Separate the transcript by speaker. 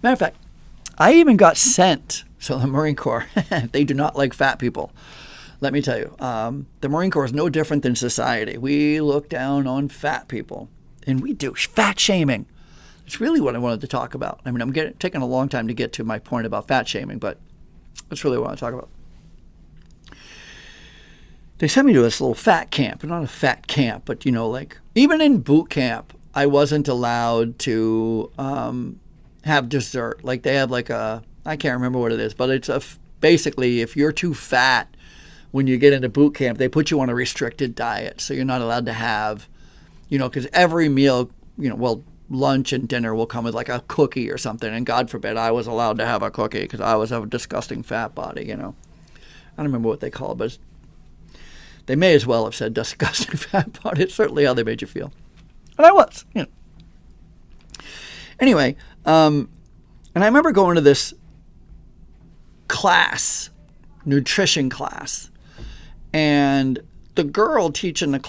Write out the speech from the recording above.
Speaker 1: Matter of fact, I even got sent. So the Marine Corps, they do not like fat people. Let me tell you, the Marine Corps is no different than society. We look down on fat people, and we do fat shaming. It's really what I wanted to talk about. I mean, I'm taking a long time to get to my point about fat shaming, but that's really what I want to talk about. They sent me to this little fat camp. Not a fat camp, but, like, even in boot camp, I wasn't allowed to have dessert. Like, they have like I can't remember what it is, but it's basically if you're too fat when you get into boot camp, they put you on a restricted diet. So you're not allowed to have, because every meal, lunch and dinner will come with like a cookie or something. And God forbid I was allowed to have a cookie because I was a disgusting fat body, I don't remember what they call it, but they may as well have said disgusting fat body. It's certainly how they made you feel. And I was, Anyway, and I remember going to this class, nutrition class, and the girl teaching the class